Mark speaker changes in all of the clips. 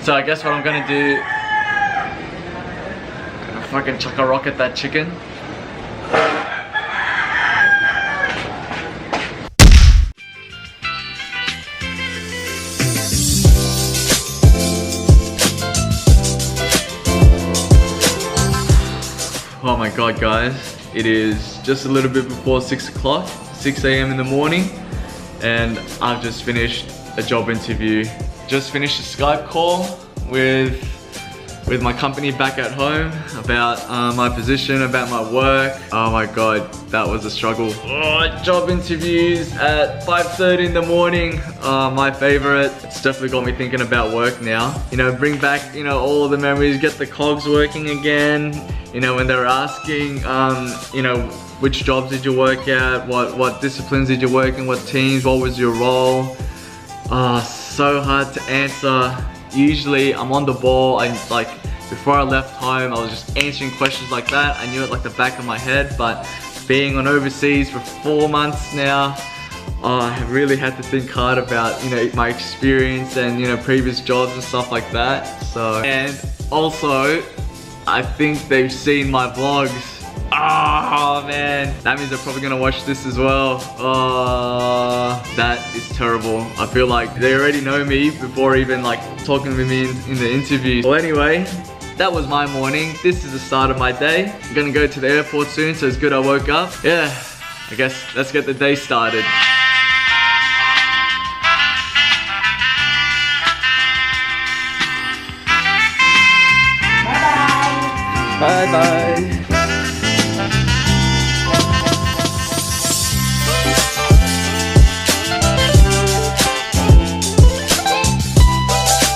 Speaker 1: So I guess what I'm gonna do, fucking chuck a rocket that chicken. Oh my god guys, it is just a little bit before 6 o'clock, 6 AM in the morning, and I've just finished a job interview. Just finished a Skype call with my company back at home about my position, about my work. Oh my god, that was a struggle. Oh, job interviews at 5:30 in the morning, my favorite. It's definitely got me thinking about work now. You know, bring back, you know, all the memories, get the cogs working again. You know, when they were asking, you know, which jobs did you work at, what disciplines did you work in, what teams, what was your role? So hard to answer. Usually I'm on the ball, and like before I left home I was just answering questions like that. I knew it like the back of my head, but being on overseas for 4 months now, I really had to think hard about, you know, my experience and, you know, previous jobs and stuff like that. So, and also I think they've seen my vlogs. Oh man, that means they're probably gonna watch this as well. That is terrible. I feel like they already know me before even like talking with me in the interview. Well anyway, that was my morning. This is the start of my day. I'm gonna go to the airport soon, so it's good I woke up. Yeah, I guess let's get the day started. Bye bye.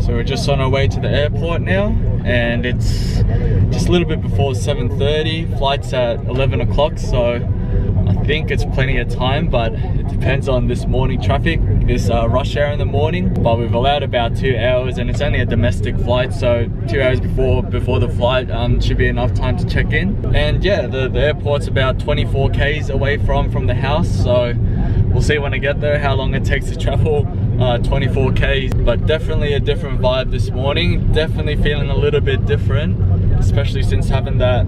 Speaker 1: So we're just on our way to the airport now, and it's just a little bit before 7:30. Flight's at 11 o'clock, so I think it's plenty of time, but it depends on this morning traffic, this rush hour in the morning. But we've allowed about 2 hours, and it's only a domestic flight, so 2 hours before the flight should be enough time to check in. And yeah, the airport's about 24 k's away from the house, so we'll see when I get there how long it takes to travel 24 k's. But definitely a different vibe this morning, definitely feeling a little bit different, especially since having that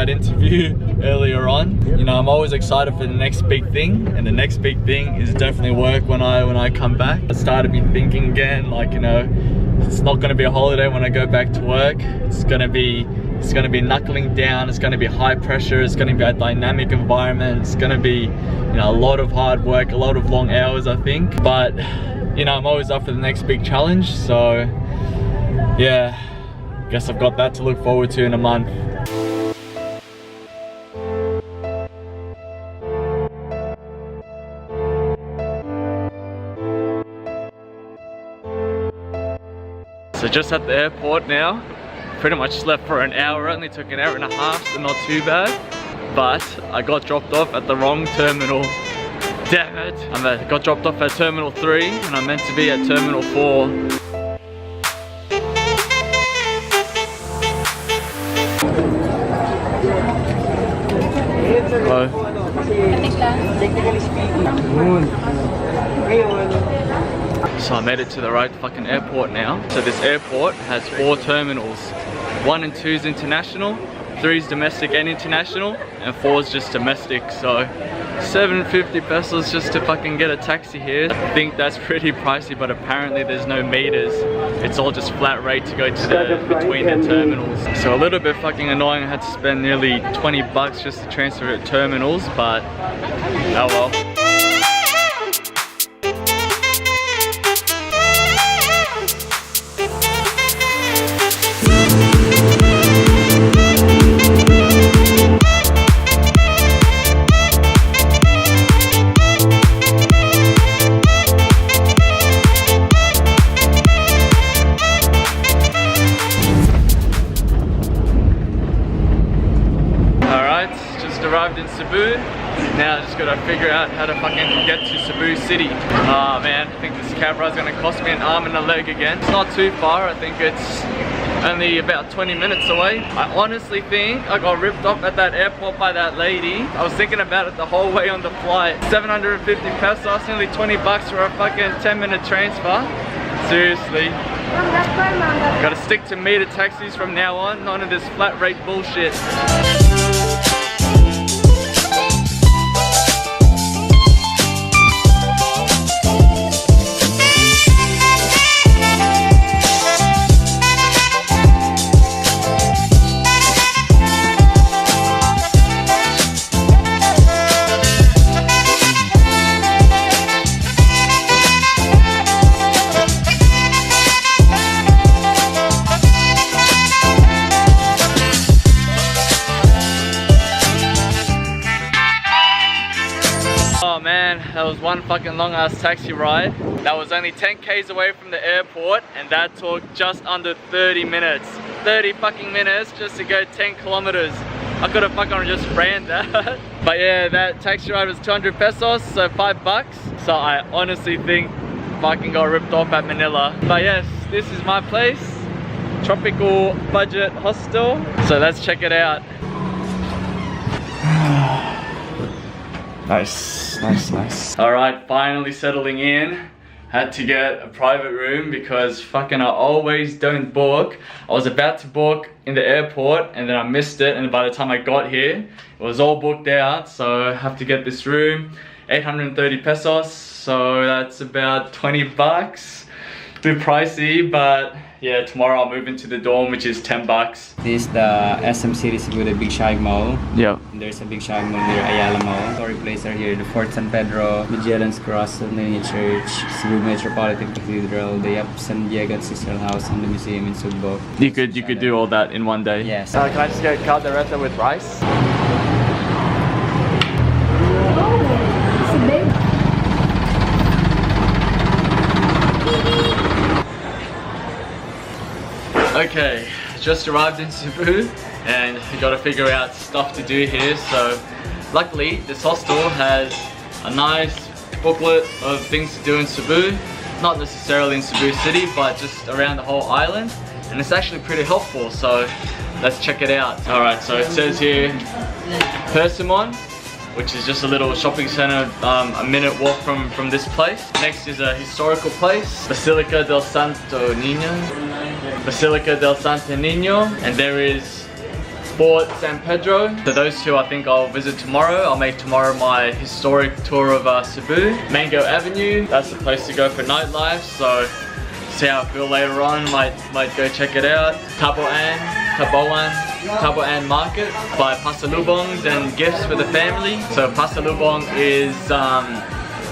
Speaker 1: interview earlier on. You know, I'm always excited for the next big thing, and the next big thing is definitely work when I come back. I started me thinking again, like, you know, it's not going to be a holiday when I go back to work. It's going to be knuckling down. It's going to be high pressure. It's going to be a dynamic environment. It's going to be, you know, a lot of hard work, a lot of long hours, I think. But you know, I'm always up for the next big challenge, so yeah, guess I've got that to look forward to in a month. So just at the airport now, pretty much left for an hour. Only took an hour and a half, so not too bad. But I got dropped off at the wrong terminal. Damn it! I got dropped off at Terminal 3 and I'm meant to be at Terminal 4. Hello. So I made it to the right fucking airport now. So this airport has 4 terminals. 1 and 2 is international, 3 is domestic and international, and 4 is just domestic. So 750 pesos just to fucking get a taxi here. I think that's pretty pricey, but apparently there's no meters. It's all just flat rate to go to between the terminals. So a little bit fucking annoying. I had to spend nearly 20 bucks just to transfer at terminals, but oh well. Arrived in Cebu. Now I just gotta figure out how to fucking get to Cebu City. Oh man, I think this cab ride's gonna cost me an arm and a leg again. It's not too far. I think it's only about 20 minutes away. I honestly think I got ripped off at that airport by that lady. I was thinking about it the whole way on the flight. 750 pesos, nearly 20 bucks for a fucking 10-minute transfer. Seriously. Gotta stick to meter taxis from now on, none of this flat rate bullshit. Oh man, that was one fucking long ass taxi ride. That was only 10 k's away from the airport and that took just under 30 minutes. 30 fucking minutes just to go 10 kilometers. I could have fucking just ran that. But yeah, that taxi ride was 200 pesos, so $5. So I honestly think fucking got ripped off at Manila. But yes, this is my place. Tropical budget hostel. So let's check it out. Nice, nice, nice. Alright, finally settling in. Had to get a private room because fucking I always don't book. I was about to book in the airport and then I missed it, and by the time I got here, it was all booked out. So I have to get this room, 830 pesos. So that's about 20 bucks. Bit pricey, but yeah, tomorrow I'll move into the dorm, which is 10 bucks.
Speaker 2: This is the SM City Cebu, the Big Shopping Mall.
Speaker 1: Yeah.
Speaker 2: There's a big shopping mall near Ayala Mall. Story places are here: the Fort San Pedro, Magellan's Cross, the Nini Church, Cebu Metropolitan Cathedral, the Yap San Diego Ancestral House, and the museum in Cebu.
Speaker 1: You could do all that in one day.
Speaker 2: Yes.
Speaker 1: Can I just get caldereta with rice? Okay, just arrived in Cebu and we gotta figure out stuff to do here. So luckily this hostel has a nice booklet of things to do in Cebu. Not necessarily in Cebu City, but just around the whole island. And it's actually pretty helpful, so let's check it out. Alright, so it says here Persimmon, which is just a little shopping center, a minute walk from this place. Next is a historical place, Basilica del Santo Niño. Basilica del Santo Niño, and there is Fort San Pedro. So those two I think I'll visit tomorrow. I'll make tomorrow my historic tour of Cebu. Mango Avenue, that's the place to go for nightlife, so see how I feel later on. Might go check it out. Taboan Market, buy pasalubongs and gifts for the family. So pasalubong is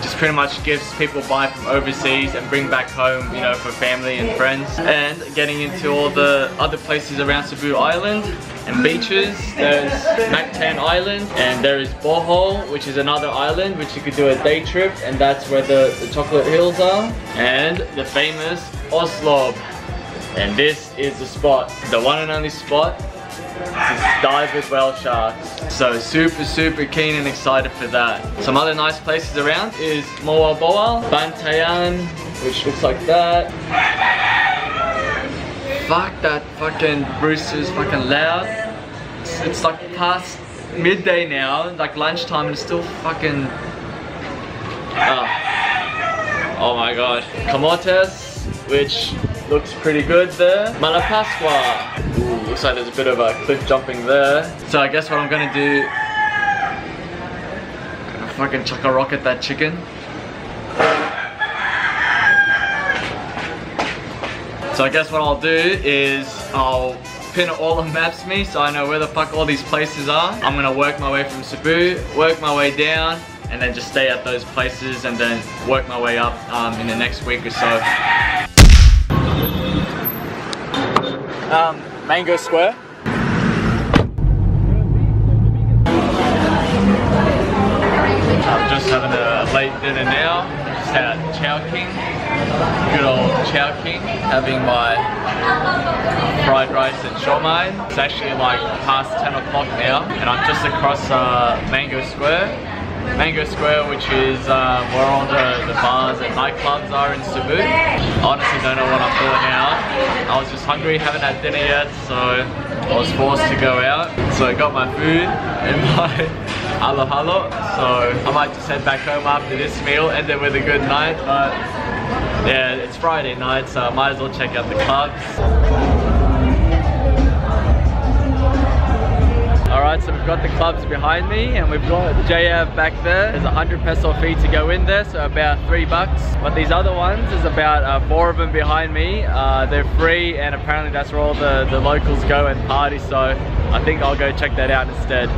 Speaker 1: just pretty much gifts people buy from overseas and bring back home, you know, for family and friends. And getting into all the other places around Cebu Island and beaches. There's Mactan Island, and there is Bohol, which is another island which you could do a day trip, and that's where the chocolate hills are. And the famous Oslob. And this is the spot, the one and only spot to dive with whale sharks. So super keen and excited for that. Some other nice places around is Moa Boal, Bantayan, which looks like that. Fuck, that fucking rooster's fucking loud. It's like past midday now, like lunchtime, and it's still fucking... Oh my god. Camotes, which looks pretty good there. Malapascua. Ooh, looks like there's a bit of a cliff jumping there. So I guess what I'm gonna do, I'm gonna fucking chuck a rocket that chicken. So I guess what I'll do is I'll pin all the maps me so I know where the fuck all these places are. I'm gonna work my way from Cebu, work my way down, and then just stay at those places and then work my way up in the next week or so. Mango Square. I'm just having a late dinner now. Just had Chowking, good old Chowking, having my fried rice and shawmai. It's actually like past 10 o'clock now, and I'm just across Mango Square. Mango Square, which is where all the bars and nightclubs are in Cebu. I honestly don't know what I'm doing out. I was just hungry, haven't had dinner yet, so I was forced to go out. So I got my food and my halo halo. So I might just head back home after this meal, end it with a good night. But Yeah, it's Friday night, so I might as well check out the clubs. Alright, so we've got the clubs behind me and we've got JF back there. There's a 100 peso fee to go in there, so about $3. But these other ones, there's about 4 of them behind me. They're free and apparently that's where all the locals go and party, so I think I'll go check that out instead.